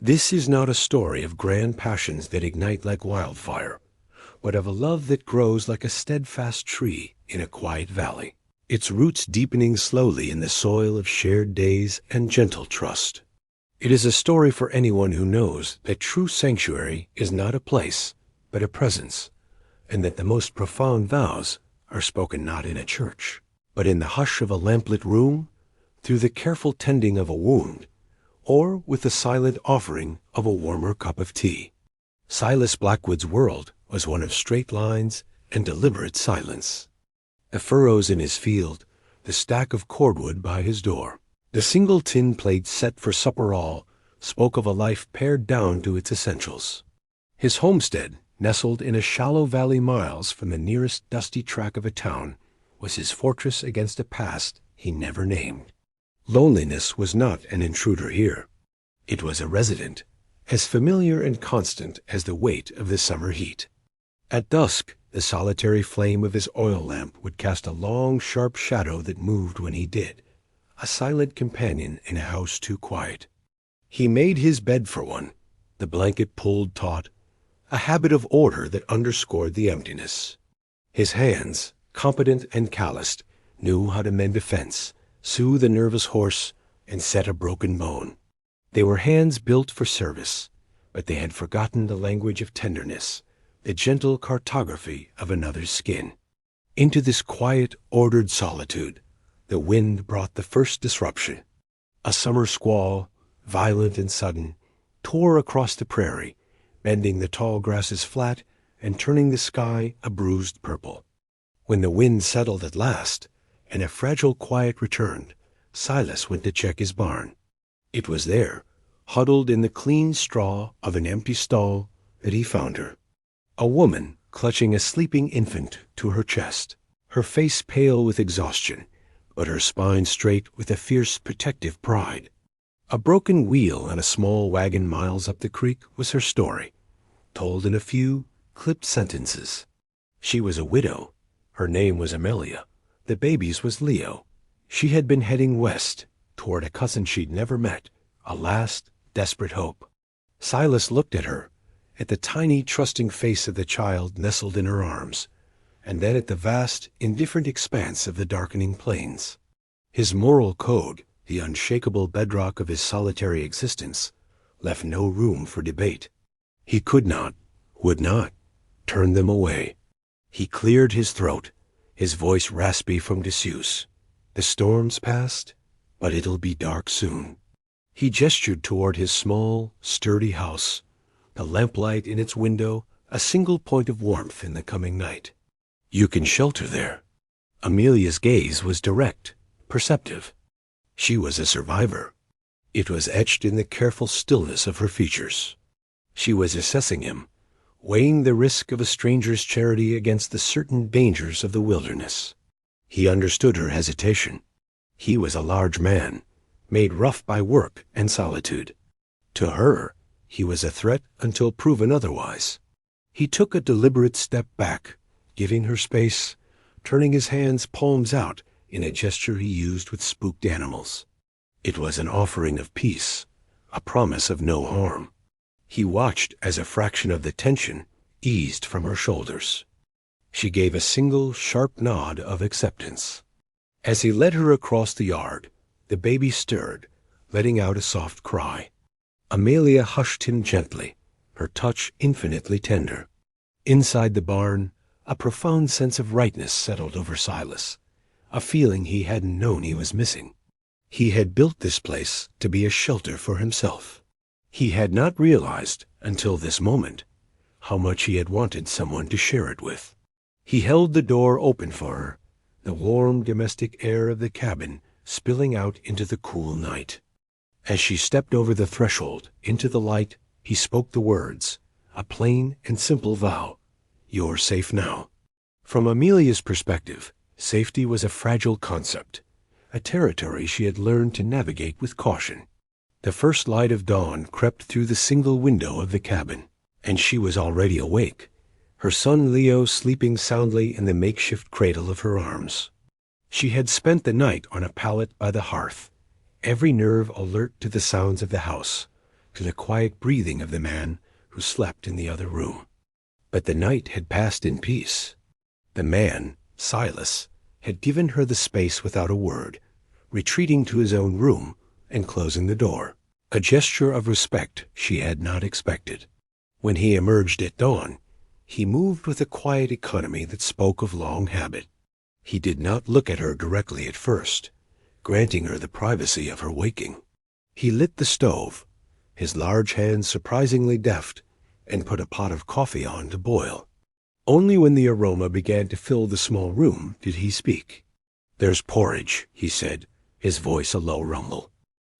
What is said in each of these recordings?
This is not a story of grand passions that ignite like wildfire, but of a love that grows like a steadfast tree in a quiet valley, its roots deepening slowly in the soil of shared days and gentle trust. It is a story for anyone who knows that true sanctuary is not a place, but a presence, and that the most profound vows are spoken not in a church, but in the hush of a lamplit room, through the careful tending of a wound, or with the silent offering of a warmer cup of tea. Silas Blackwood's world was one of straight lines and deliberate silence. The furrows in his field, the stack of cordwood by his door, the single tin plate set for supper all, spoke of a life pared down to its essentials. His homestead, nestled in a shallow valley miles from the nearest dusty track of a town, was his fortress against a past he never named. Loneliness was not an intruder here. It was a resident, as familiar and constant as the weight of the summer heat. At dusk, the solitary flame of his oil lamp would cast a long, sharp shadow that moved when he did, a silent companion in a house too quiet. He made his bed for one, the blanket pulled taut, a habit of order that underscored the emptiness. His hands, competent and calloused, knew how to mend a fence, soothe a nervous horse, and set a broken bone. They were hands built for service, but they had forgotten the language of tenderness, the gentle cartography of another's skin. Into this quiet, ordered solitude, the wind brought the first disruption. A summer squall, violent and sudden, tore across the prairie, bending the tall grasses flat and turning the sky a bruised purple. When the wind settled at last, and a fragile quiet returned, Silas went to check his barn. It was there, huddled in the clean straw of an empty stall, that he found her. A woman clutching a sleeping infant to her chest, her face pale with exhaustion, but her spine straight with a fierce protective pride. A broken wheel on a small wagon miles up the creek was her story, told in a few, clipped sentences. She was a widow. Her name was Amelia. The baby's was Leo. She had been heading west, toward a cousin she'd never met, a last, desperate hope. Silas looked at her, at the tiny, trusting face of the child nestled in her arms, and then at the vast, indifferent expanse of the darkening plains. His moral code, the unshakable bedrock of his solitary existence, left no room for debate. He could not, would not, turn them away. He cleared his throat, his voice raspy from disuse. The storm's past, but it'll be dark soon. He gestured toward his small, sturdy house, the lamplight in its window a single point of warmth in the coming night. You can shelter there. Amelia's gaze was direct, perceptive. She was a survivor. It was etched in the careful stillness of her features. She was assessing him, weighing the risk of a stranger's charity against the certain dangers of the wilderness. He understood her hesitation. He was a large man, made rough by work and solitude. To her, he was a threat until proven otherwise. He took a deliberate step back, giving her space, turning his hands palms out in a gesture he used with spooked animals. It was an offering of peace, a promise of no harm. He watched as a fraction of the tension eased from her shoulders. She gave a single, sharp nod of acceptance. As he led her across the yard, the baby stirred, letting out a soft cry. Amelia hushed him gently, her touch infinitely tender. Inside the barn, a profound sense of rightness settled over Silas, a feeling he hadn't known he was missing. He had built this place to be a shelter for himself. He had not realized, until this moment, how much he had wanted someone to share it with. He held the door open for her, the warm domestic air of the cabin spilling out into the cool night. As she stepped over the threshold into the light, he spoke the words, a plain and simple vow. You're safe now. From Amelia's perspective, safety was a fragile concept, a territory she had learned to navigate with caution. The first light of dawn crept through the single window of the cabin, and she was already awake, her son Leo sleeping soundly in the makeshift cradle of her arms. She had spent the night on a pallet by the hearth, every nerve alert to the sounds of the house, to the quiet breathing of the man who slept in the other room. But the night had passed in peace. The man, Silas, had given her the space without a word, retreating to his own room and closing the door, a gesture of respect she had not expected. When he emerged at dawn, he moved with a quiet economy that spoke of long habit. He did not look at her directly at first, granting her the privacy of her waking. He lit the stove, his large hands surprisingly deft, and put a pot of coffee on to boil. Only when the aroma began to fill the small room did he speak. "There's porridge," he said, his voice a low rumble.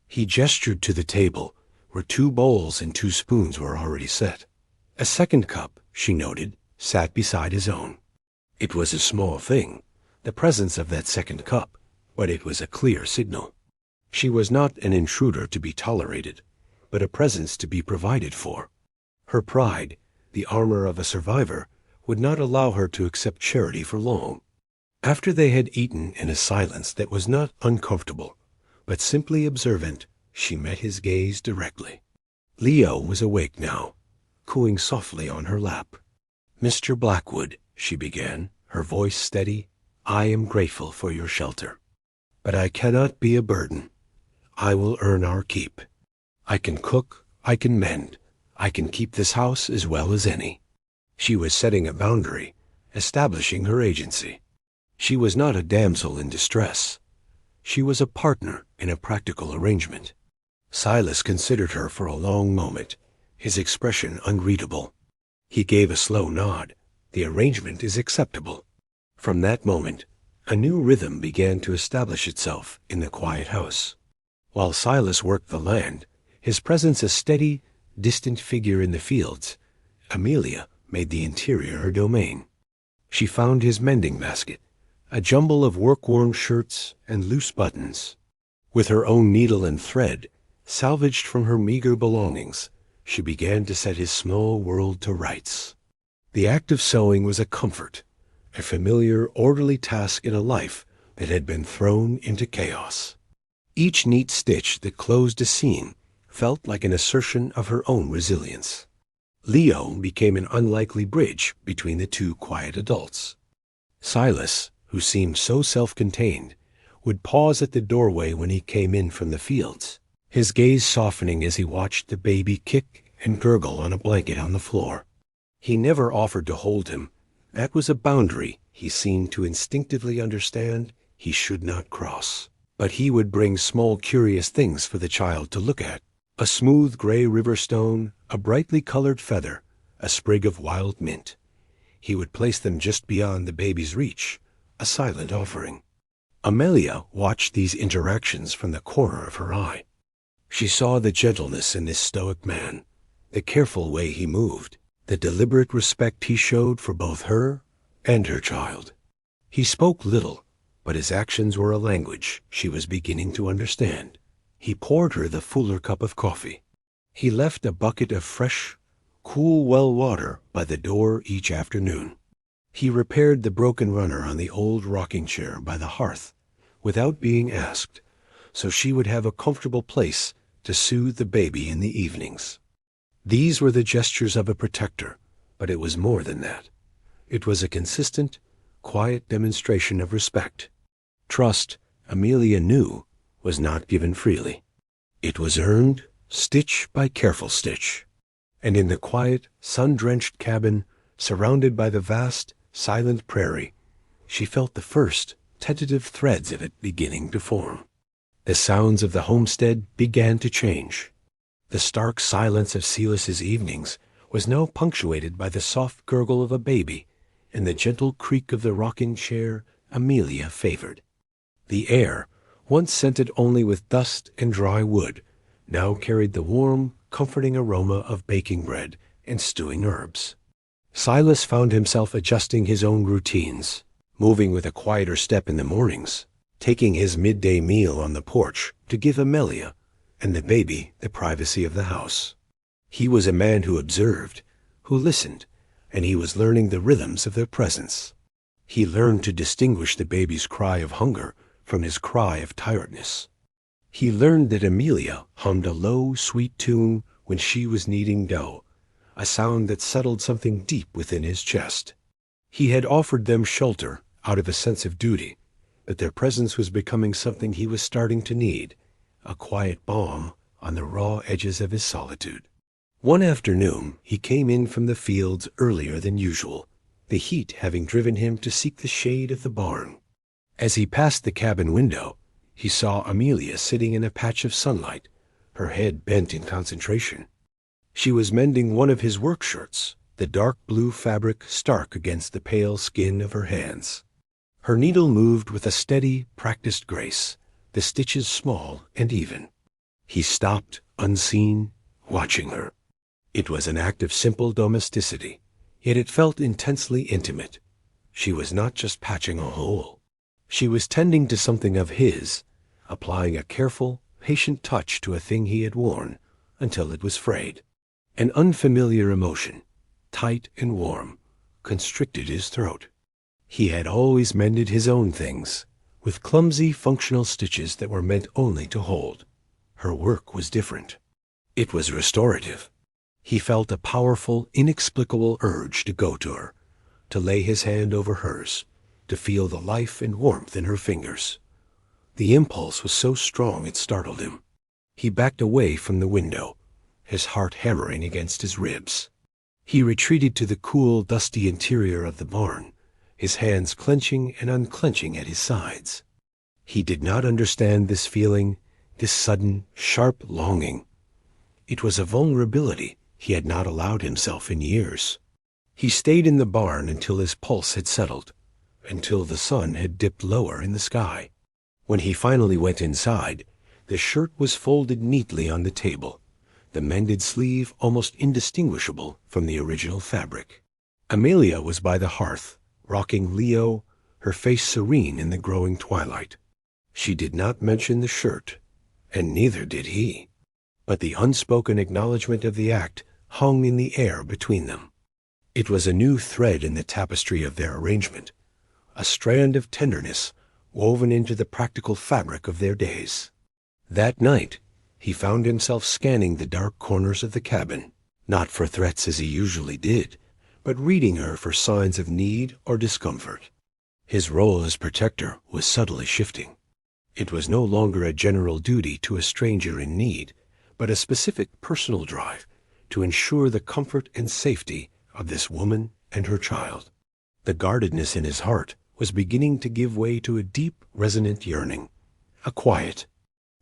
He gestured to the table, where 2 bowls and 2 spoons were already set. A second cup, she noted, sat beside his own. It was a small thing, the presence of that second cup, but it was a clear signal. She was not an intruder to be tolerated, but a presence to be provided for. Her pride, the armor of a survivor, would not allow her to accept charity for long. After they had eaten in a silence that was not uncomfortable, but simply observant, she met his gaze directly. Leo was awake now, cooing softly on her lap. "Mr. Blackwood," she began, her voice steady, "I am grateful for your shelter. But I cannot be a burden. I will earn our keep. I can cook, I can mend, I can keep this house as well as any." She was setting a boundary, establishing her agency. She was not a damsel in distress. She was a partner in a practical arrangement. Silas considered her for a long moment, his expression unreadable. He gave a slow nod. "The arrangement is acceptable." From that moment, a new rhythm began to establish itself in the quiet house. While Silas worked the land, his presence a steady, distant figure in the fields, Amelia made the interior her domain. She found his mending basket, a jumble of work-worn shirts and loose buttons. With her own needle and thread, salvaged from her meager belongings, she began to set his small world to rights. The act of sewing was a comfort, a familiar, orderly task in a life that had been thrown into chaos. Each neat stitch that closed a seam felt like an assertion of her own resilience. Leo became an unlikely bridge between the 2 quiet adults. Silas, who seemed so self-contained, would pause at the doorway when he came in from the fields, his gaze softening as he watched the baby kick and gurgle on a blanket on the floor. He never offered to hold him. That was a boundary he seemed to instinctively understand he should not cross. But he would bring small curious things for the child to look at. A smooth gray river stone, a brightly colored feather, a sprig of wild mint. He would place them just beyond the baby's reach, a silent offering. Amelia watched these interactions from the corner of her eye. She saw the gentleness in this stoic man, the careful way he moved, the deliberate respect he showed for both her and her child. He spoke little, but his actions were a language she was beginning to understand. He poured her the fuller cup of coffee. He left a bucket of fresh, cool well water by the door each afternoon. He repaired the broken runner on the old rocking chair by the hearth without being asked, so she would have a comfortable place to soothe the baby in the evenings. These were the gestures of a protector, but it was more than that. It was a consistent, quiet demonstration of respect. Trust, Amelia knew, was not given freely. It was earned, stitch by careful stitch. And in the quiet, sun-drenched cabin, surrounded by the vast, silent prairie, she felt the first, tentative threads of it beginning to form. The sounds of the homestead began to change. The stark silence of Silas's evenings was now punctuated by the soft gurgle of a baby and the gentle creak of the rocking chair Amelia favored. The air, once scented only with dust and dry wood, now carried the warm, comforting aroma of baking bread and stewing herbs. Silas found himself adjusting his own routines, moving with a quieter step in the mornings, taking his midday meal on the porch to give Amelia and the baby the privacy of the house. He was a man who observed, who listened, and he was learning the rhythms of their presence. He learned to distinguish the baby's cry of hunger from his cry of tiredness. He learned that Amelia hummed a low, sweet tune when she was kneading dough, a sound that settled something deep within his chest. He had offered them shelter out of a sense of duty, but their presence was becoming something he was starting to need, a quiet balm on the raw edges of his solitude. One afternoon he came in from the fields earlier than usual, the heat having driven him to seek the shade of the barn. As he passed the cabin window, he saw Amelia sitting in a patch of sunlight, her head bent in concentration. She was mending one of his work shirts, the dark blue fabric stark against the pale skin of her hands. Her needle moved with a steady, practiced grace, the stitches small and even. He stopped, unseen, watching her. It was an act of simple domesticity, yet it felt intensely intimate. She was not just patching a hole. She was tending to something of his, applying a careful, patient touch to a thing he had worn until it was frayed. An unfamiliar emotion, tight and warm, constricted his throat. He had always mended his own things, with clumsy functional stitches that were meant only to hold. Her work was different. It was restorative. He felt a powerful, inexplicable urge to go to her, to lay his hand over hers, to feel the life and warmth in her fingers. The impulse was so strong it startled him. He backed away from the window, his heart hammering against his ribs. He retreated to the cool, dusty interior of the barn, his hands clenching and unclenching at his sides. He did not understand this feeling, this sudden, sharp longing. It was a vulnerability he had not allowed himself in years. He stayed in the barn until his pulse had settled, until the sun had dipped lower in the sky. When he finally went inside, the shirt was folded neatly on the table, the mended sleeve almost indistinguishable from the original fabric. Amelia was by the hearth, rocking Leo, her face serene in the growing twilight. She did not mention the shirt, and neither did he. But the unspoken acknowledgment of the act hung in the air between them. It was a new thread in the tapestry of their arrangement, a strand of tenderness woven into the practical fabric of their days. That night, he found himself scanning the dark corners of the cabin, not for threats as he usually did, but reading her for signs of need or discomfort. His role as protector was subtly shifting. It was no longer a general duty to a stranger in need, but a specific personal drive to ensure the comfort and safety of this woman and her child. The guardedness in his heart was beginning to give way to a deep, resonant yearning, a quiet,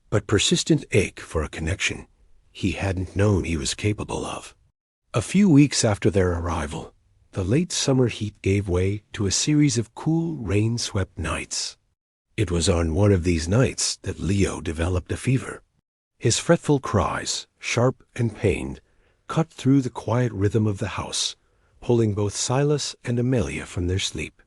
but persistent ache for a connection he hadn't known he was capable of. A few weeks after their arrival, the late summer heat gave way to a series of cool, rain-swept nights. It was on one of these nights that Leo developed a fever. His fretful cries, sharp and pained, cut through the quiet rhythm of the house, pulling both Silas and Amelia from their sleep.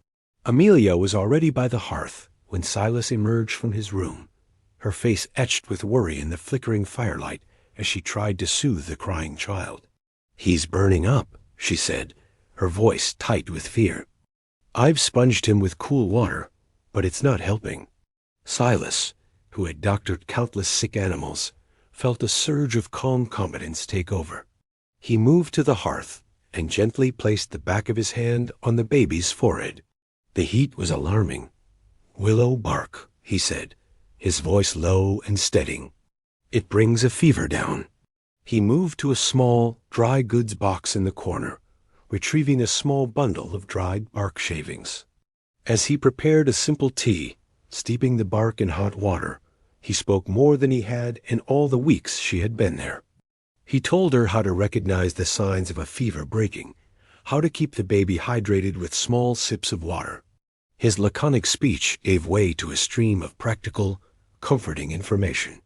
Amelia was already by the hearth when Silas emerged from his room, her face etched with worry in the flickering firelight as she tried to soothe the crying child. "He's burning up," she said, her voice tight with fear. "I've sponged him with cool water, but it's not helping." Silas, who had doctored countless sick animals, felt a surge of calm competence take over. He moved to the hearth and gently placed the back of his hand on the baby's forehead. The heat was alarming. "Willow bark," he said, his voice low and steadying. "It brings a fever down." He moved to a small, dry goods box in the corner, retrieving a small bundle of dried bark shavings. As he prepared a simple tea, steeping the bark in hot water, he spoke more than he had in all the weeks she had been there. He told her how to recognize the signs of a fever breaking, how to keep the baby hydrated with small sips of water. His laconic speech gave way to a stream of practical, comforting information.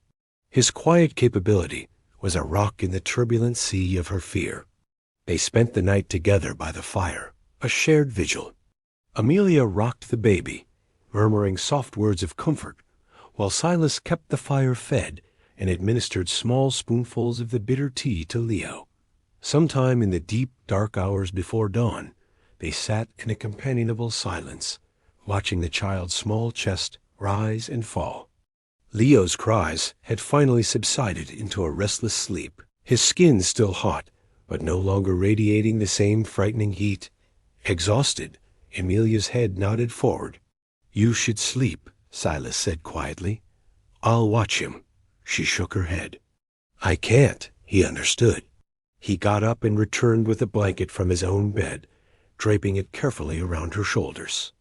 His quiet capability was a rock in the turbulent sea of her fear. They spent the night together by the fire, a shared vigil. Amelia rocked the baby, murmuring soft words of comfort, while Silas kept the fire fed and administered small spoonfuls of the bitter tea to Leo. Sometime in the deep, dark hours before dawn, they sat in a companionable silence, watching the child's small chest rise and fall. Leo's cries had finally subsided into a restless sleep, his skin still hot, but no longer radiating the same frightening heat. Exhausted, Amelia's head nodded forward. "You should sleep," Silas said quietly. "I'll watch him." She shook her head. "I can't," he understood. He got up and returned with a blanket from his own bed, draping it carefully around her shoulders.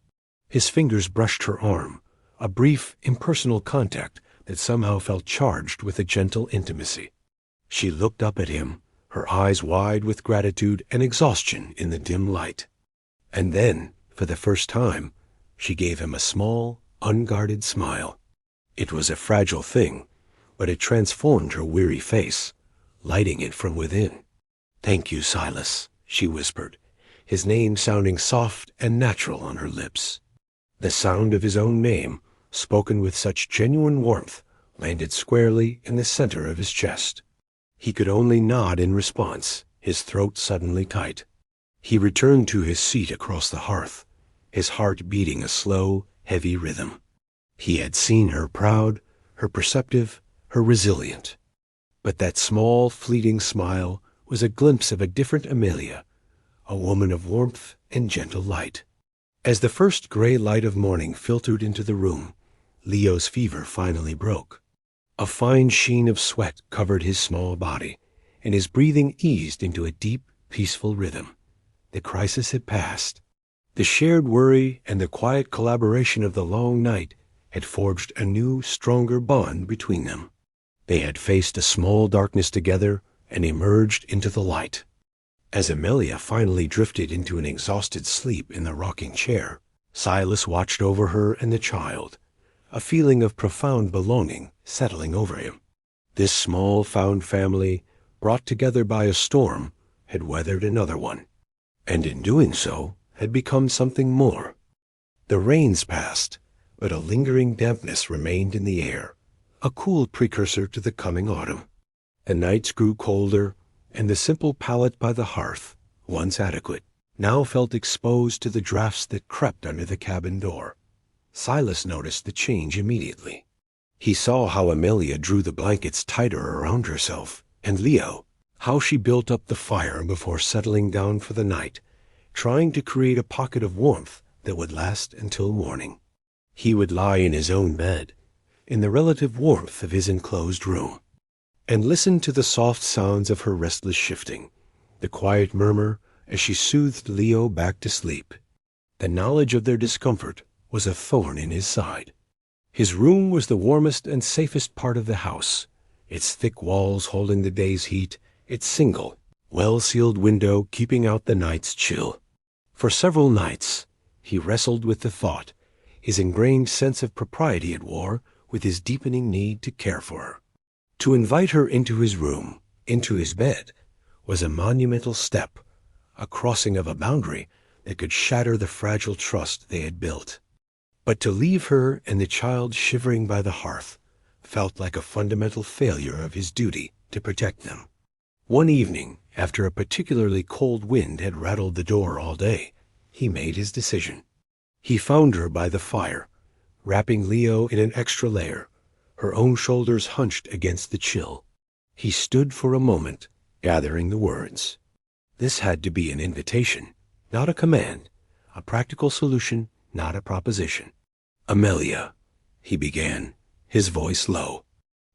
His fingers brushed her arm, a brief, impersonal contact that somehow felt charged with a gentle intimacy. She looked up at him, her eyes wide with gratitude and exhaustion in the dim light. And then, for the first time, she gave him a small, unguarded smile. It was a fragile thing, but it transformed her weary face, lighting it from within. "Thank you, Silas," she whispered, his name sounding soft and natural on her lips. The sound of his own name, spoken with such genuine warmth, landed squarely in the center of his chest. He could only nod in response, his throat suddenly tight. He returned to his seat across the hearth, his heart beating a slow, heavy rhythm. He had seen her proud, her perceptive, her resilient. But that small, fleeting smile was a glimpse of a different Amelia, a woman of warmth and gentle light. As the first gray light of morning filtered into the room, Leo's fever finally broke. A fine sheen of sweat covered his small body, and his breathing eased into a deep, peaceful rhythm. The crisis had passed. The shared worry and the quiet collaboration of the long night had forged a new, stronger bond between them. They had faced a small darkness together and emerged into the light. As Amelia finally drifted into an exhausted sleep in the rocking chair, Silas watched over her and the child, a feeling of profound belonging settling over him. This small found family, brought together by a storm, had weathered another one, and in doing so had become something more. The rains passed, but a lingering dampness remained in the air, a cool precursor to the coming autumn. The nights grew colder, and the simple pallet by the hearth, once adequate, now felt exposed to the drafts that crept under the cabin door. Silas noticed the change immediately. He saw how Amelia drew the blankets tighter around herself, and Leo, how she built up the fire before settling down for the night, trying to create a pocket of warmth that would last until morning. He would lie in his own bed, in the relative warmth of his enclosed room, and listen to the soft sounds of her restless shifting, the quiet murmur as she soothed Leo back to sleep. The knowledge of their discomfort was a thorn in his side. His room was the warmest and safest part of the house, its thick walls holding the day's heat, its single, well-sealed window keeping out the night's chill. For several nights, he wrestled with the thought, his ingrained sense of propriety at war with his deepening need to care for her. To invite her into his room, into his bed, was a monumental step, a crossing of a boundary that could shatter the fragile trust they had built. But to leave her and the child shivering by the hearth felt like a fundamental failure of his duty to protect them. One evening, after a particularly cold wind had rattled the door all day, he made his decision. He found her by the fire, wrapping Leo in an extra layer, her own shoulders hunched against the chill. He stood for a moment, gathering the words. This had to be an invitation, not a command, a practical solution, not a proposition. "Amelia," he began, his voice low.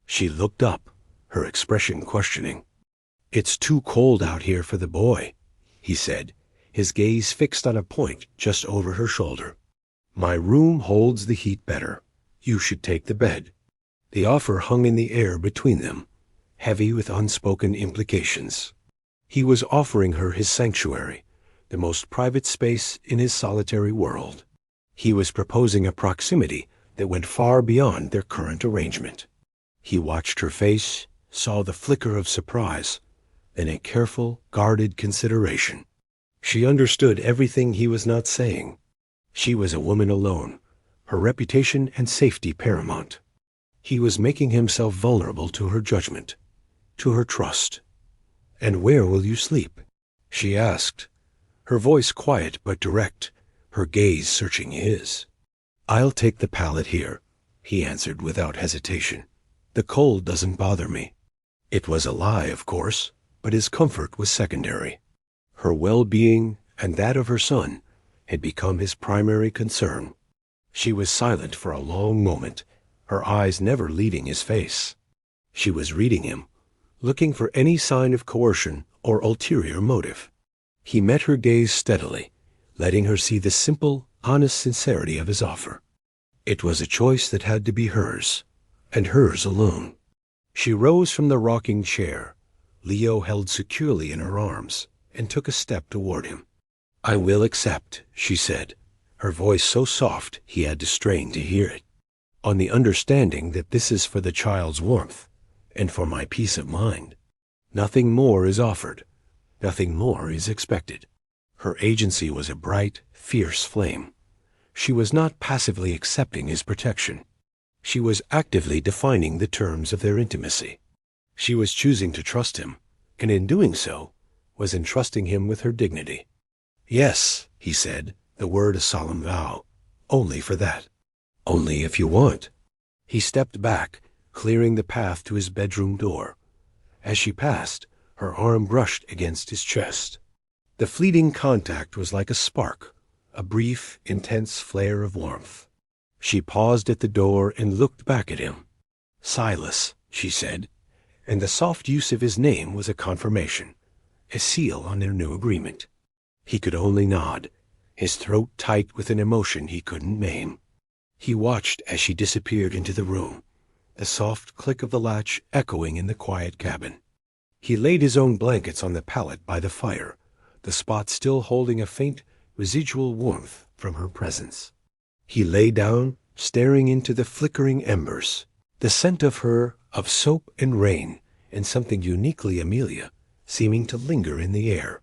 She looked up, her expression questioning. "It's too cold out here for the boy," he said, his gaze fixed on a point just over her shoulder. "My room holds the heat better. You should take the bed." The offer hung in the air between them, heavy with unspoken implications. He was offering her his sanctuary, the most private space in his solitary world. He was proposing a proximity that went far beyond their current arrangement. He watched her face, saw the flicker of surprise, then a careful, guarded consideration. She understood everything he was not saying. She was a woman alone, her reputation and safety paramount. He was making himself vulnerable to her judgment, to her trust. "And where will you sleep?" she asked, her voice quiet but direct, her gaze searching his. "I'll take the pallet here," he answered without hesitation. "The cold doesn't bother me." It was a lie, of course, but his comfort was secondary. Her well-being and that of her son had become his primary concern. She was silent for a long moment, her eyes never leaving his face. She was reading him, looking for any sign of coercion or ulterior motive. He met her gaze steadily, letting her see the simple, honest sincerity of his offer. It was a choice that had to be hers, and hers alone. She rose from the rocking chair, Leo held securely in her arms, and took a step toward him. "I will accept," she said, her voice so soft he had to strain to hear it, "on the understanding that this is for the child's warmth, and for my peace of mind. Nothing more is offered. Nothing more is expected." Her agency was a bright, fierce flame. She was not passively accepting his protection. She was actively defining the terms of their intimacy. She was choosing to trust him, and in doing so, was entrusting him with her dignity. "Yes," he said, the word a solemn vow. "Only for that." "Only if you want." He stepped back, clearing the path to his bedroom door. As she passed, her arm brushed against his chest. The fleeting contact was like a spark, a brief, intense flare of warmth. She paused at the door and looked back at him. "Silas," she said, and the soft use of his name was a confirmation, a seal on their new agreement. He could only nod, his throat tight with an emotion he couldn't name. He watched as she disappeared into the room, the soft click of the latch echoing in the quiet cabin. He laid his own blankets on the pallet by the fire, the spot still holding a faint, residual warmth from her presence. He lay down, staring into the flickering embers, the scent of her, of soap and rain, and something uniquely Amelia, seeming to linger in the air.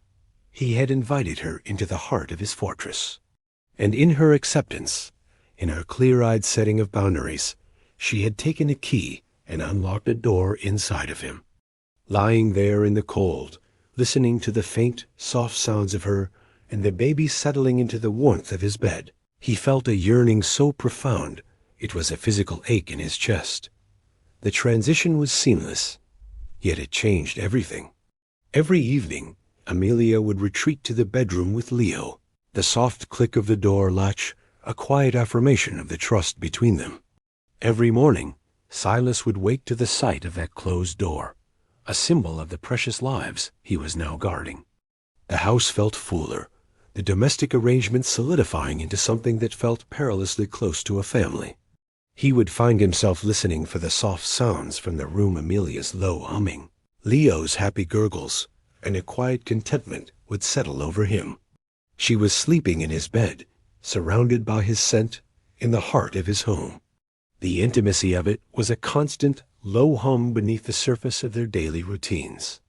He had invited her into the heart of his fortress. And in her acceptance, in her clear-eyed setting of boundaries, she had taken a key and unlocked a door inside of him. Lying there in the cold, listening to the faint, soft sounds of her and the baby settling into the warmth of his bed, he felt a yearning so profound it was a physical ache in his chest. The transition was seamless, yet it changed everything. Every evening, Amelia would retreat to the bedroom with Leo, the soft click of the door latch a quiet affirmation of the trust between them. Every morning, Silas would wake to the sight of that closed door, a symbol of the precious lives he was now guarding. The house felt fuller, the domestic arrangement solidifying into something that felt perilously close to a family. He would find himself listening for the soft sounds from the room, Amelia's low humming, Leo's happy gurgles, and a quiet contentment would settle over him. She was sleeping in his bed, surrounded by his scent, in the heart of his home. The intimacy of it was a constant, low hum beneath the surface of their daily routines.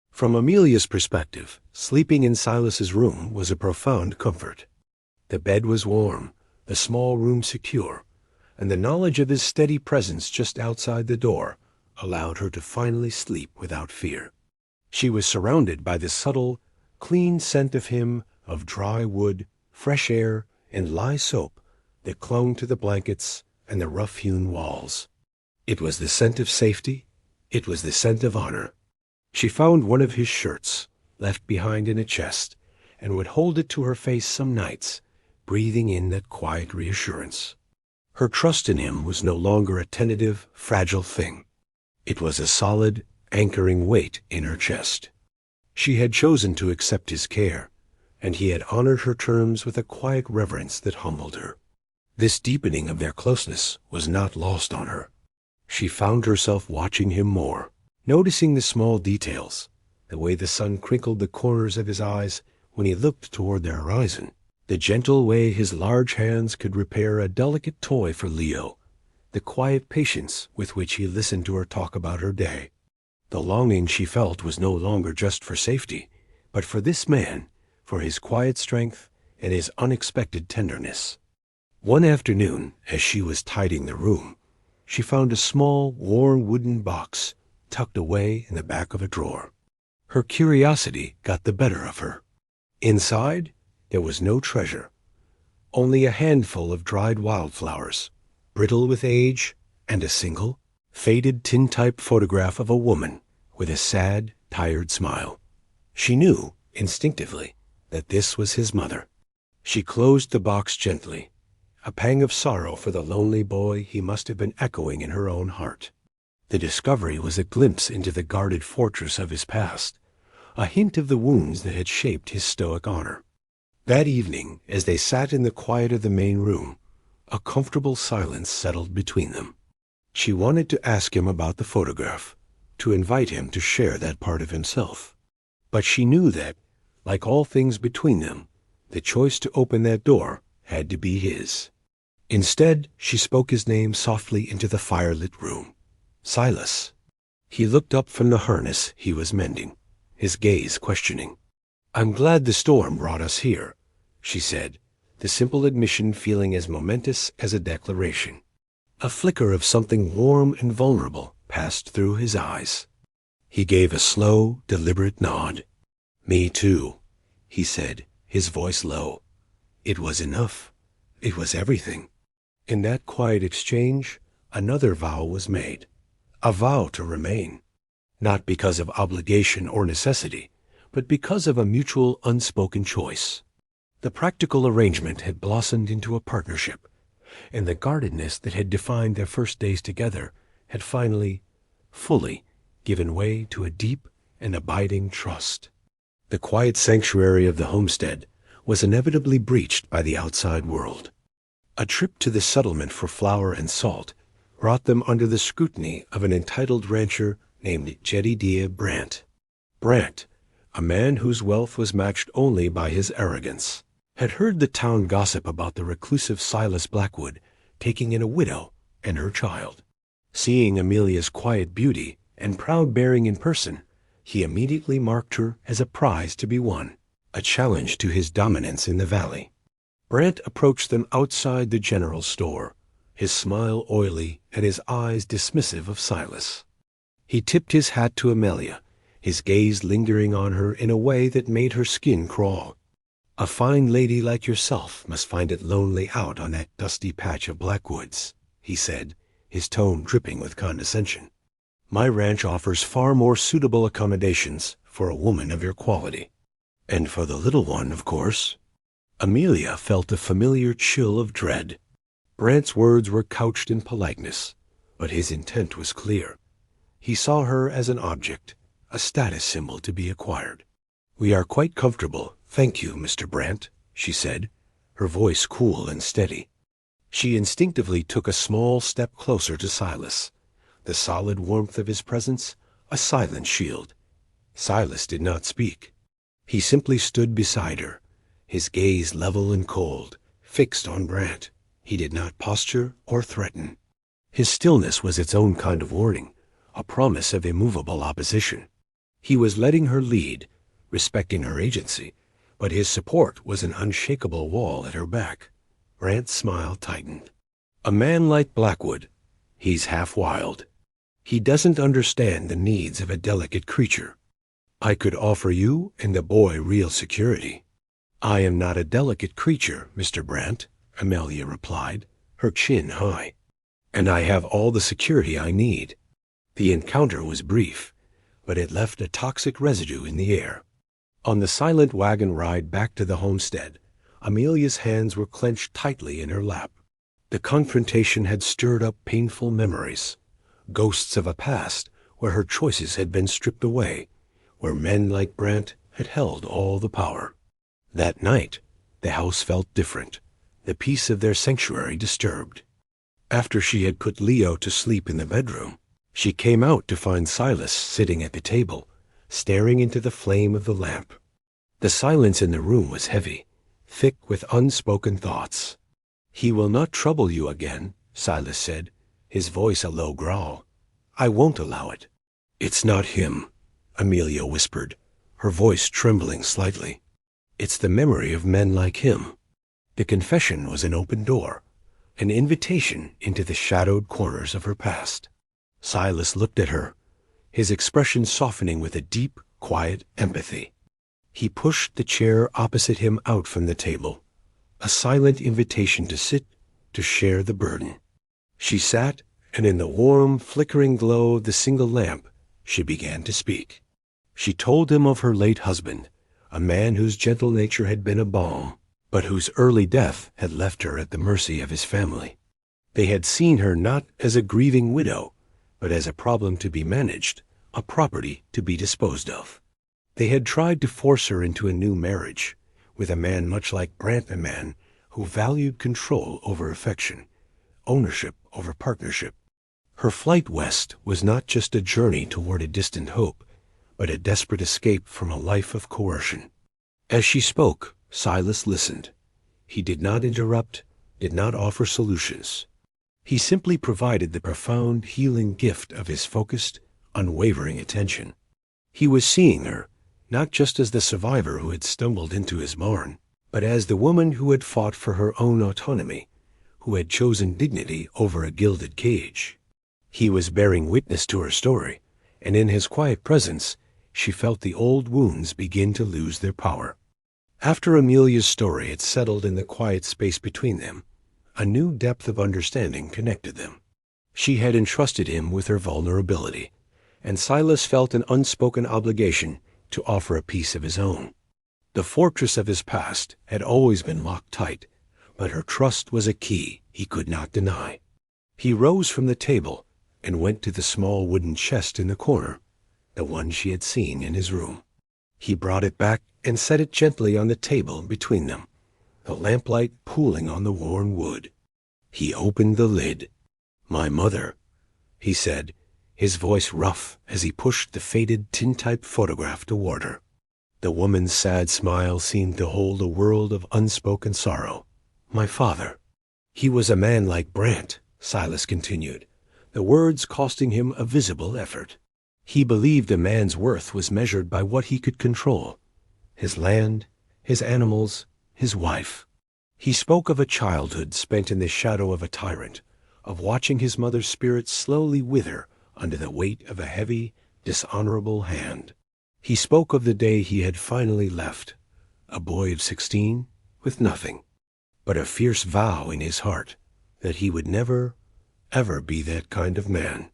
From Amelia's perspective, sleeping in Silas's room was a profound comfort. The bed was warm, the small room secure, and the knowledge of his steady presence just outside the door allowed her to finally sleep without fear. She was surrounded by the subtle, clean scent of him, of dry wood, fresh air, and lye soap that clung to the blankets and the rough-hewn walls. It was the scent of safety. It was the scent of honor. She found one of his shirts, left behind in a chest, and would hold it to her face some nights, breathing in that quiet reassurance. Her trust in him was no longer a tentative, fragile thing. It was a solid, anchoring weight in her chest. She had chosen to accept his care, and he had honored her terms with a quiet reverence that humbled her. This deepening of their closeness was not lost on her. She found herself watching him more, noticing the small details, the way the sun crinkled the corners of his eyes when he looked toward the horizon, the gentle way his large hands could repair a delicate toy for Leo, the quiet patience with which he listened to her talk about her day. The longing she felt was no longer just for safety, but for this man, for his quiet strength and his unexpected tenderness. One afternoon, as she was tidying the room, she found a small, worn wooden box tucked away in the back of a drawer. Her curiosity got the better of her. Inside, there was no treasure, only a handful of dried wildflowers, brittle with age, and a single, faded tintype photograph of a woman with a sad, tired smile. She knew, instinctively, that this was his mother. She closed the box gently, a pang of sorrow for the lonely boy he must have been echoing in her own heart. The discovery was a glimpse into the guarded fortress of his past, a hint of the wounds that had shaped his stoic honor. That evening, as they sat in the quiet of the main room, a comfortable silence settled between them. She wanted to ask him about the photograph, to invite him to share that part of himself. But she knew that, like all things between them, the choice to open that door had to be his. Instead, she spoke his name softly into the firelit room. Silas. He looked up from the harness he was mending, his gaze questioning. "I'm glad the storm brought us here," she said, the simple admission feeling as momentous as a declaration. A flicker of something warm and vulnerable passed through his eyes. He gave a slow, deliberate nod. "Me too," he said, his voice low. It was enough. It was everything. In that quiet exchange, another vow was made. A vow to remain. Not because of obligation or necessity, but because of a mutual unspoken choice. The practical arrangement had blossomed into a partnership, and the guardedness that had defined their first days together had finally, fully, given way to a deep and abiding trust. The quiet sanctuary of the homestead was inevitably breached by the outside world. A trip to the settlement for flour and salt brought them under the scrutiny of an entitled rancher named Jedediah Brant. Brant, a man whose wealth was matched only by his arrogance, had heard the town gossip about the reclusive Silas Blackwood taking in a widow and her child. Seeing Amelia's quiet beauty and proud bearing in person, he immediately marked her as a prize to be won, a challenge to his dominance in the valley. Brant approached them outside the general store, his smile oily and his eyes dismissive of Silas. He tipped his hat to Amelia, his gaze lingering on her in a way that made her skin crawl. "A fine lady like yourself must find it lonely out on that dusty patch of Blackwoods," he said, his tone dripping with condescension. "My ranch offers far more suitable accommodations for a woman of your quality. And for the little one, of course." Amelia felt a familiar chill of dread. Brant's words were couched in politeness, but his intent was clear. He saw her as an object, a status symbol to be acquired. "We are quite comfortable, thank you, Mr. Brant," she said, her voice cool and steady. She instinctively took a small step closer to Silas, the solid warmth of his presence a silent shield. Silas did not speak. He simply stood beside her, his gaze level and cold, fixed on Brant. He did not posture or threaten. His stillness was its own kind of warning, a promise of immovable opposition. He was letting her lead, respecting her agency, but his support was an unshakable wall at her back. Brant's smile tightened. "A man like Blackwood, he's half wild. He doesn't understand the needs of a delicate creature. I could offer you and the boy real security." "I am not a delicate creature, Mr. Brant," Amelia replied, her chin high. "And I have all the security I need." The encounter was brief, but it left a toxic residue in the air. On the silent wagon ride back to the homestead, Amelia's hands were clenched tightly in her lap. The confrontation had stirred up painful memories, ghosts of a past where her choices had been stripped away, where men like Brant had held all the power. That night, the house felt different, the peace of their sanctuary disturbed. After she had put Leo to sleep in the bedroom, she came out to find Silas sitting at the table, staring into the flame of the lamp. The silence in the room was heavy, thick with unspoken thoughts. "He will not trouble you again," Silas said, his voice a low growl. "I won't allow it." "It's not him," Amelia whispered, her voice trembling slightly. "It's the memory of men like him." The confession was an open door, an invitation into the shadowed corners of her past. Silas looked at her, his expression softening with a deep, quiet empathy. He pushed the chair opposite him out from the table, a silent invitation to sit, to share the burden. She sat, and in the warm, flickering glow of the single lamp, she began to speak. She told him of her late husband, a man whose gentle nature had been a balm, but whose early death had left her at the mercy of his family. They had seen her not as a grieving widow, but as a problem to be managed, a property to be disposed of. They had tried to force her into a new marriage, with a man much like Brant, a man who valued control over affection, ownership over partnership. Her flight west was not just a journey toward a distant hope, but a desperate escape from a life of coercion. As she spoke, Silas listened. He did not interrupt, did not offer solutions. He simply provided the profound healing gift of his focused, unwavering attention. He was seeing her, not just as the survivor who had stumbled into his barn, but as the woman who had fought for her own autonomy, who had chosen dignity over a gilded cage. He was bearing witness to her story, and in his quiet presence, she felt the old wounds begin to lose their power. After Amelia's story had settled in the quiet space between them, a new depth of understanding connected them. She had entrusted him with her vulnerability, and Silas felt an unspoken obligation to offer a piece of his own. The fortress of his past had always been locked tight, but her trust was a key he could not deny. He rose from the table and went to the small wooden chest in the corner, the one she had seen in his room. He brought it back and set it gently on the table between them, the lamplight pooling on the worn wood. He opened the lid. "My mother," he said, his voice rough as he pushed the faded tintype photograph toward her. The woman's sad smile seemed to hold a world of unspoken sorrow. "My father." "He was a man like Brant," Silas continued, the words costing him a visible effort. "He believed a man's worth was measured by what he could control. His land, his animals, his wife." He spoke of a childhood spent in the shadow of a tyrant, of watching his mother's spirit slowly wither under the weight of a heavy, dishonorable hand. He spoke of the day he had finally left, a boy of 16, with nothing, but a fierce vow in his heart that he would never, ever be that kind of man.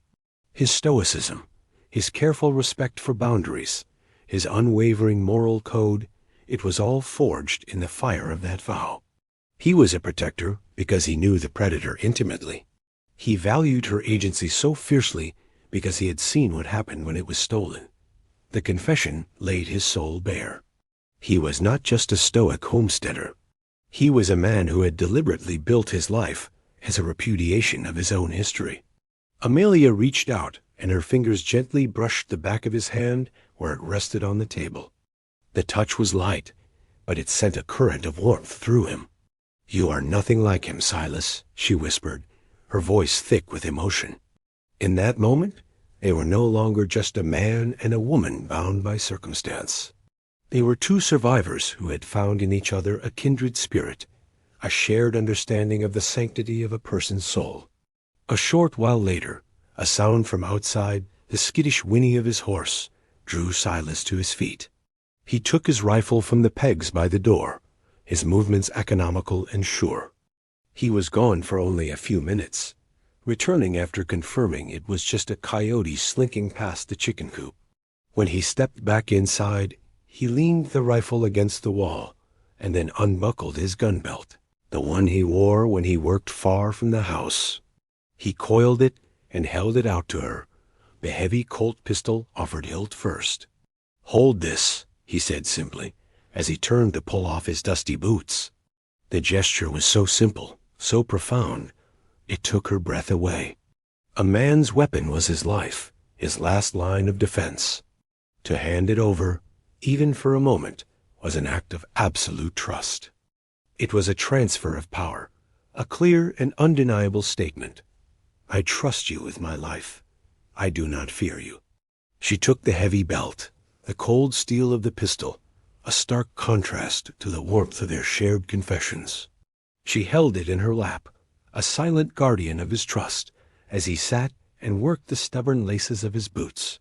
His stoicism, his careful respect for boundaries, his unwavering moral code, it was all forged in the fire of that vow. He was a protector because he knew the predator intimately. He valued her agency so fiercely because he had seen what happened when it was stolen. The confession laid his soul bare. He was not just a stoic homesteader. He was a man who had deliberately built his life as a repudiation of his own history. Amelia reached out, and her fingers gently brushed the back of his hand where it rested on the table. The touch was light, but it sent a current of warmth through him. "You are nothing like him, Silas," she whispered, her voice thick with emotion. In that moment, they were no longer just a man and a woman bound by circumstance. They were two survivors who had found in each other a kindred spirit, a shared understanding of the sanctity of a person's soul. A short while later, a sound from outside, the skittish whinny of his horse, drew Silas to his feet. He took his rifle from the pegs by the door, his movements economical and sure. He was gone for only a few minutes, returning after confirming it was just a coyote slinking past the chicken coop. When he stepped back inside, he leaned the rifle against the wall and then unbuckled his gun belt, the one he wore when he worked far from the house. He coiled it and held it out to her, the heavy Colt pistol offered hilt first. "Hold this," he said simply, as he turned to pull off his dusty boots. The gesture was so simple, so profound, it took her breath away. A man's weapon was his life, his last line of defense. To hand it over, even for a moment, was an act of absolute trust. It was a transfer of power, a clear and undeniable statement. "I trust you with my life. I do not fear you." She took the heavy belt, the cold steel of the pistol, a stark contrast to the warmth of their shared confessions. She held it in her lap, a silent guardian of his trust, as he sat and worked the stubborn laces of his boots.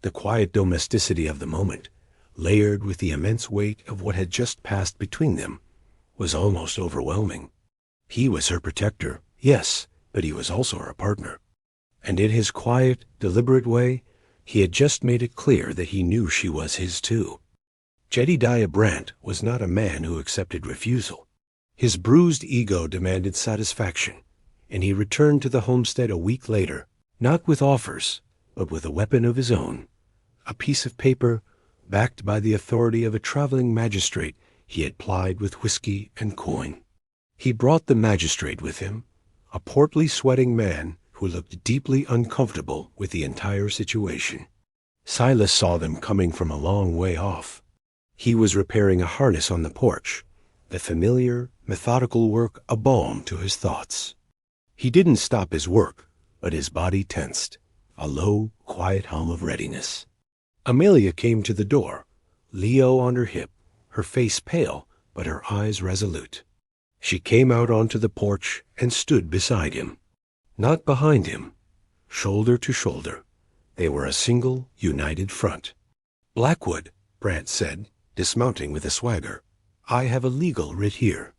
The quiet domesticity of the moment, layered with the immense weight of what had just passed between them, was almost overwhelming. He was her protector, yes, but he was also her partner. And in his quiet, deliberate way, He had just made it clear that he knew she was his too. Jedediah Brant was not a man who accepted refusal. His bruised ego demanded satisfaction, and he returned to the homestead a week later, not with offers, but with a weapon of his own, a piece of paper backed by the authority of a traveling magistrate he had plied with whiskey and coin. He brought the magistrate with him, a portly, sweating man who looked deeply uncomfortable with the entire situation. Silas saw them coming from a long way off. He was repairing a harness on the porch, the familiar, methodical work a balm to his thoughts. He didn't stop his work, but his body tensed, a low, quiet hum of readiness. Amelia came to the door, Leo on her hip, her face pale, but her eyes resolute. She came out onto the porch and stood beside him. Not behind him, shoulder to shoulder. They were a single, united front. "Blackwood," Brant said, dismounting with a swagger, "I have a legal writ here.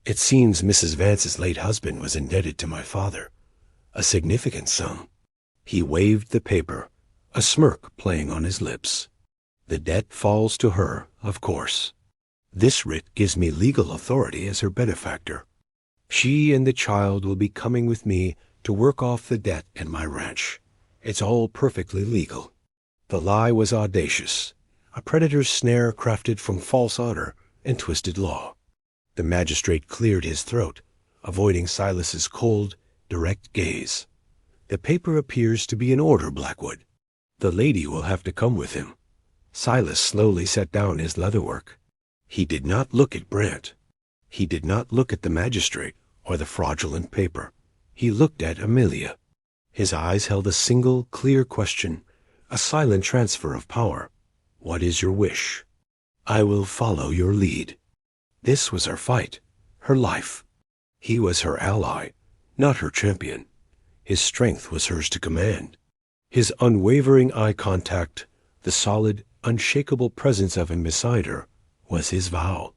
It seems Mrs. Vance's late husband was indebted to my father. A significant sum." He waved the paper, a smirk playing on his lips. "The debt falls to her, of course. This writ gives me legal authority as her benefactor. She and the child will be coming with me to work off the debt at my ranch. It's all perfectly legal." The lie was audacious, a predator's snare crafted from false honor and twisted law. The magistrate cleared his throat, avoiding Silas's cold, direct gaze. "The paper appears to be in order, Blackwood. The lady will have to come with him." Silas slowly set down his leatherwork. He did not look at Brant. He did not look at the magistrate or the fraudulent paper. He looked at Amelia. His eyes held a single, clear question, a silent transfer of power. "What is your wish?" "I will follow your lead." This was her fight, her life. He was her ally, not her champion. His strength was hers to command. His unwavering eye contact, the solid, unshakable presence of him beside her, was his vow.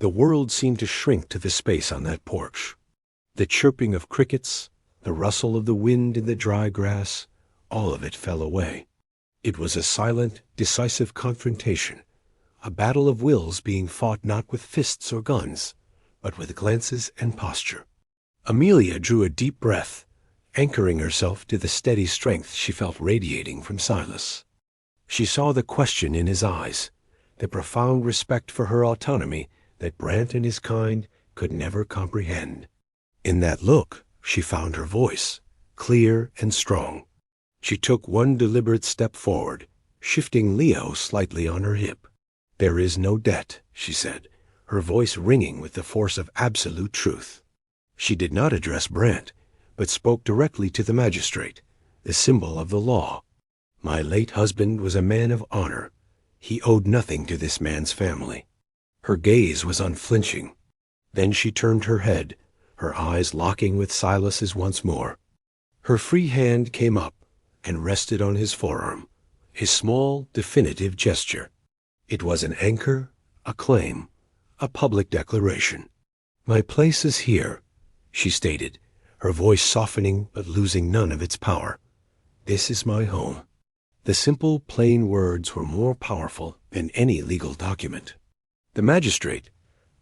The world seemed to shrink to the space on that porch. The chirping of crickets, the rustle of the wind in the dry grass, all of it fell away. It was a silent, decisive confrontation, a battle of wills being fought not with fists or guns, but with glances and posture. Amelia drew a deep breath, anchoring herself to the steady strength she felt radiating from Silas. She saw the question in his eyes, the profound respect for her autonomy that Brant and his kind could never comprehend. In that look, she found her voice, clear and strong. She took one deliberate step forward, shifting Leo slightly on her hip. "There is no debt," she said, her voice ringing with the force of absolute truth. She did not address Brant, but spoke directly to the magistrate, the symbol of the law. "My late husband was a man of honor. He owed nothing to this man's family." Her gaze was unflinching. Then she turned her head, her eyes locking with Silas's once more. Her free hand came up and rested on his forearm, a small, definitive gesture. It was an anchor, a claim, a public declaration. "My place is here," she stated, her voice softening but losing none of its power. "This is my home." The simple, plain words were more powerful than any legal document. The magistrate,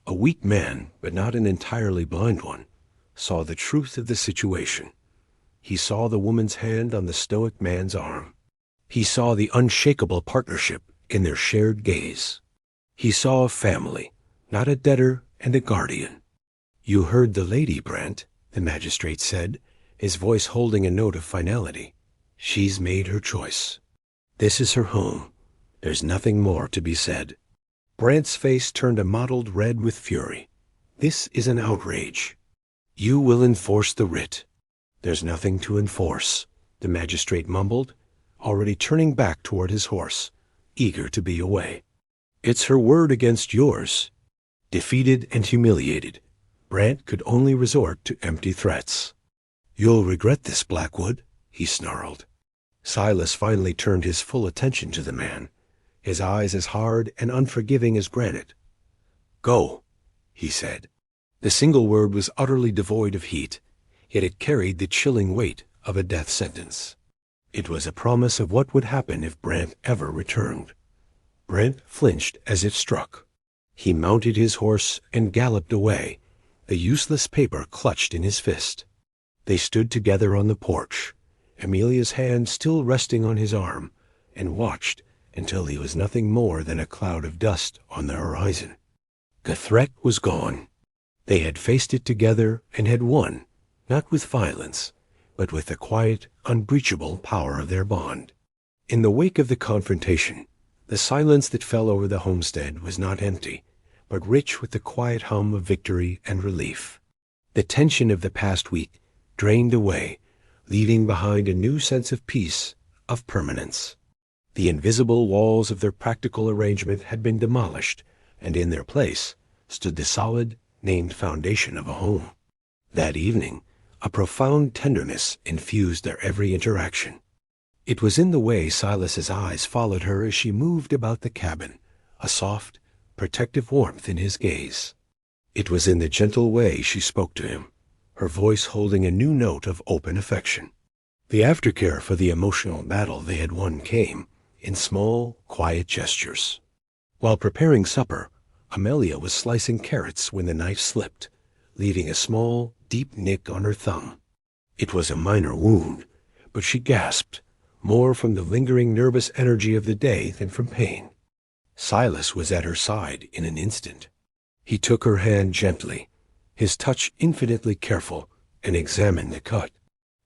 a weak man but not an entirely blind one, saw the truth of the situation. He saw the woman's hand on the stoic man's arm. He saw the unshakable partnership in their shared gaze. He saw a family, not a debtor and a guardian. "You heard the lady, Brant," the magistrate said, his voice holding a note of finality. "She's made her choice. This is her home. There's nothing more to be said." Brant's face turned a mottled red with fury. "This is an outrage. You will enforce the writ." "There's nothing to enforce," the magistrate mumbled, already turning back toward his horse, eager to be away. "It's her word against yours." Defeated and humiliated, Brant could only resort to empty threats. "You'll regret this, Blackwood," he snarled. Silas finally turned his full attention to the man, his eyes as hard and unforgiving as granite. "Go," he said. The single word was utterly devoid of heat, yet it carried the chilling weight of a death sentence. It was a promise of what would happen if Brant ever returned. Brant flinched as if struck. He mounted his horse and galloped away, the useless paper clutched in his fist. They stood together on the porch, Amelia's hand still resting on his arm, and watched until he was nothing more than a cloud of dust on the horizon. The threat was gone. They had faced it together and had won, not with violence, but with the quiet, unbreachable power of their bond. In the wake of the confrontation, the silence that fell over the homestead was not empty, but rich with the quiet hum of victory and relief. The tension of the past week drained away, leaving behind a new sense of peace, of permanence. The invisible walls of their practical arrangement had been demolished, and in their place stood the solid, named foundation of a home. That evening, a profound tenderness infused their every interaction. It was in the way Silas's eyes followed her as she moved about the cabin, a soft, protective warmth in his gaze. It was in the gentle way she spoke to him, her voice holding a new note of open affection. The aftercare for the emotional battle they had won came in small, quiet gestures. While preparing supper, Amelia was slicing carrots when the knife slipped, leaving a small, deep nick on her thumb. It was a minor wound, but she gasped, more from the lingering nervous energy of the day than from pain. Silas was at her side in an instant. He took her hand gently, his touch infinitely careful, and examined the cut.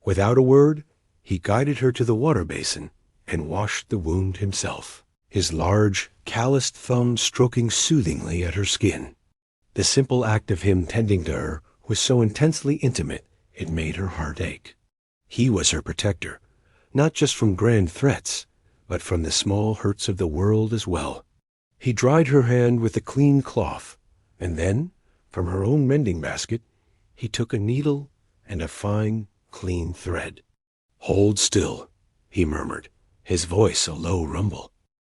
Without a word, he guided her to the water basin and washed the wound himself, his large, calloused thumb stroking soothingly at her skin. The simple act of him tending to her was so intensely intimate it made her heart ache. He was her protector, not just from grand threats, but from the small hurts of the world as well. He dried her hand with a clean cloth, and then, from her own mending basket, he took a needle and a fine, clean thread. "Hold still," he murmured, his voice a low rumble.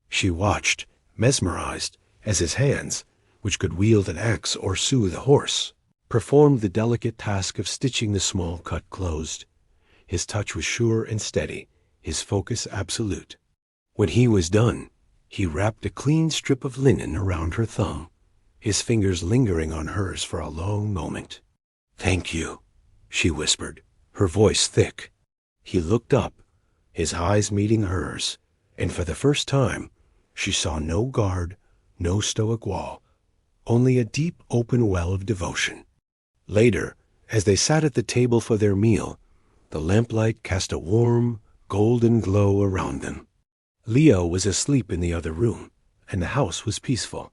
She watched, mesmerized, as his hands, which could wield an axe or soothe a horse, performed the delicate task of stitching the small cut closed. His touch was sure and steady, his focus absolute. When he was done, he wrapped a clean strip of linen around her thumb, his fingers lingering on hers for a long moment. "Thank you," she whispered, her voice thick. He looked up, his eyes meeting hers, and for the first time she saw no guard, no stoic wall, only a deep open well of devotion. Later, as they sat at the table for their meal, the lamplight cast a warm, golden glow around them. Leo was asleep in the other room, and the house was peaceful.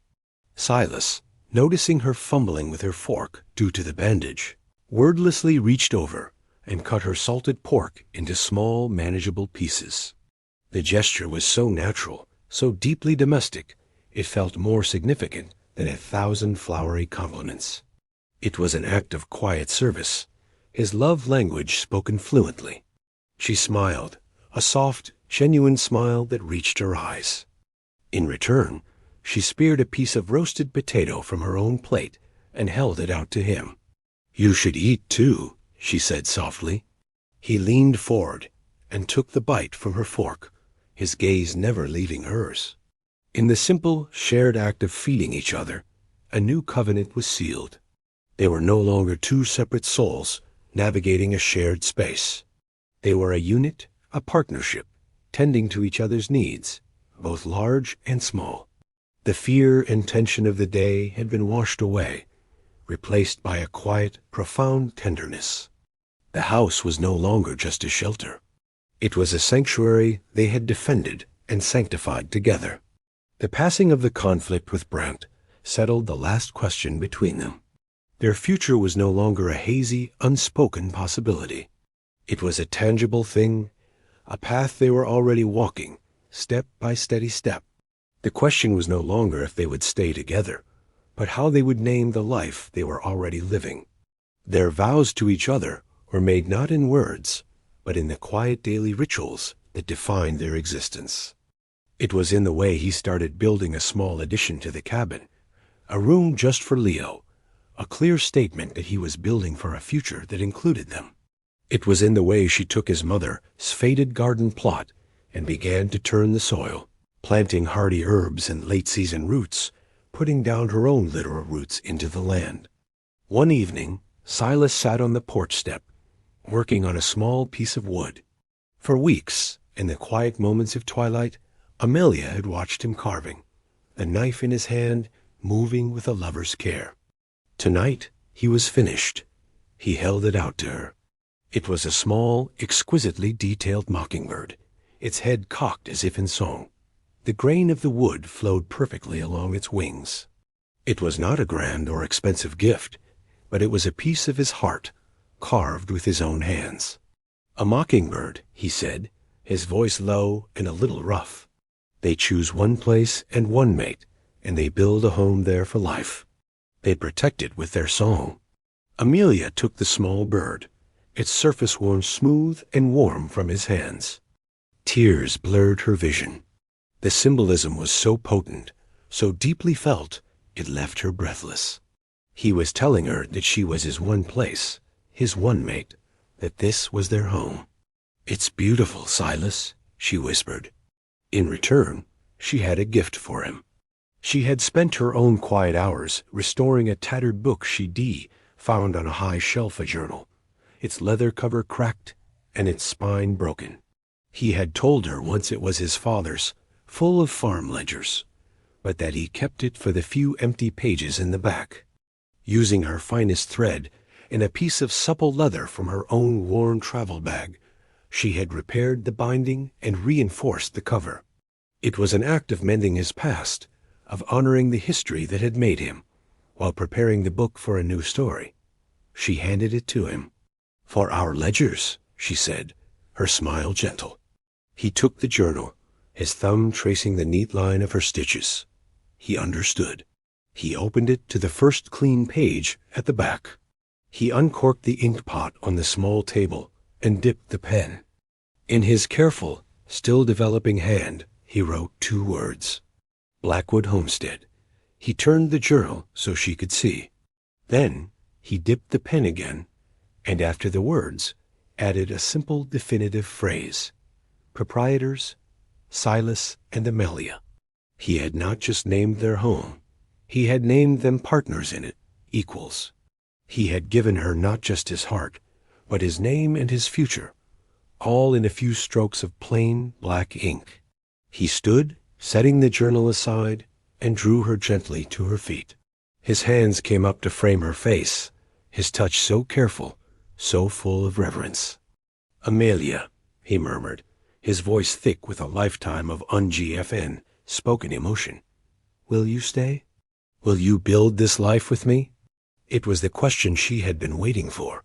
Silas, noticing her fumbling with her fork due to the bandage, wordlessly reached over and cut her salted pork into small, manageable pieces. The gesture was so natural, so deeply domestic, it felt more significant than 1,000 flowery compliments. It was an act of quiet service, his love language spoken fluently. She smiled, a soft, genuine smile that reached her eyes. In return, she speared a piece of roasted potato from her own plate and held it out to him. "You should eat, too," she said softly. He leaned forward and took the bite from her fork, his gaze never leaving hers. In the simple, shared act of feeding each other, a new covenant was sealed. They were no longer two separate souls navigating a shared space. They were a unit, a partnership, tending to each other's needs, both large and small. The fear and tension of the day had been washed away, replaced by a quiet, profound tenderness. The house was no longer just a shelter. It was a sanctuary they had defended and sanctified together. The passing of the conflict with Brant settled the last question between them. Their future was no longer a hazy, unspoken possibility. It was a tangible thing, a path they were already walking, step by steady step. The question was no longer if they would stay together, but how they would name the life they were already living. Their vows to each other were made not in words, but in the quiet daily rituals that defined their existence. It was in the way he started building a small addition to the cabin, a room just for Leo, a clear statement that he was building for a future that included them. It was in the way she took his mother's faded garden plot and began to turn the soil, planting hardy herbs and late-season roots, putting down her own literal roots into the land. One evening, Silas sat on the porch step, working on a small piece of wood. For weeks, in the quiet moments of twilight, Amelia had watched him carving, the knife in his hand, moving with a lover's care. Tonight, he was finished. He held it out to her. It was a small, exquisitely detailed mockingbird, its head cocked as if in song. The grain of the wood flowed perfectly along its wings. It was not a grand or expensive gift, but it was a piece of his heart, carved with his own hands. A mockingbird, he said, his voice low and a little rough. They choose one place and one mate, and they build a home there for life. They protect it with their song. Amelia took the small bird, its surface worn smooth and warm from his hands. Tears blurred her vision. The symbolism was so potent, so deeply felt, it left her breathless. He was telling her that she was his one place, his one mate, that this was their home. "It's beautiful, Silas," she whispered. In return, she had a gift for him. She had spent her own quiet hours restoring a tattered book she'd found on a high shelf, a journal, its leather cover cracked and its spine broken. He had told her once it was his father's, full of farm ledgers, but that he kept it for the few empty pages in the back. Using her finest thread and a piece of supple leather from her own worn travel bag, she had repaired the binding and reinforced the cover. It was an act of mending his past, of honoring the history that had made him, while preparing the book for a new story. She handed it to him. "For our ledgers," she said, her smile gentle. He took the journal, his thumb tracing the neat line of her stitches. He understood. He opened it to the first clean page at the back. He uncorked the ink pot on the small table and dipped the pen. In his careful, still developing hand, he wrote 2 words. Blackwood Homestead. He turned the journal so she could see. Then he dipped the pen again, and after the words, added a simple definitive phrase. Proprietors, Silas and Amelia. He had not just named their home. He had named them partners in it, equals. He had given her not just his heart, but his name and his future, all in a few strokes of plain black ink. He stood, setting the journal aside, and drew her gently to her feet. His hands came up to frame her face, his touch so careful, so full of reverence. "Amelia," he murmured, his voice thick with a lifetime of un-GFN, spoken emotion. "Will you stay? Will you build this life with me?" It was the question she had been waiting for,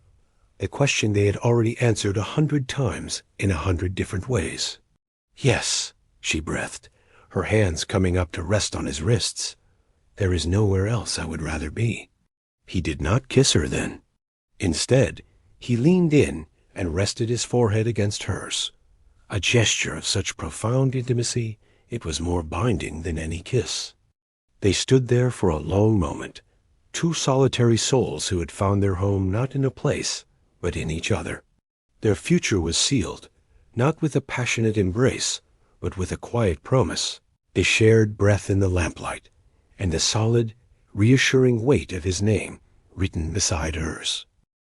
the question they had already answered 100 times in 100 different ways. "Yes," she breathed, her hands coming up to rest on his wrists. "There is nowhere else I would rather be." He did not kiss her then. Instead, he leaned in and rested his forehead against hers, a gesture of such profound intimacy it was more binding than any kiss. They stood there for a long moment, 2 solitary souls who had found their home not in a place, but in each other. Their future was sealed, not with a passionate embrace, but with a quiet promise. They shared breath in the lamplight, and the solid, reassuring weight of his name written beside hers.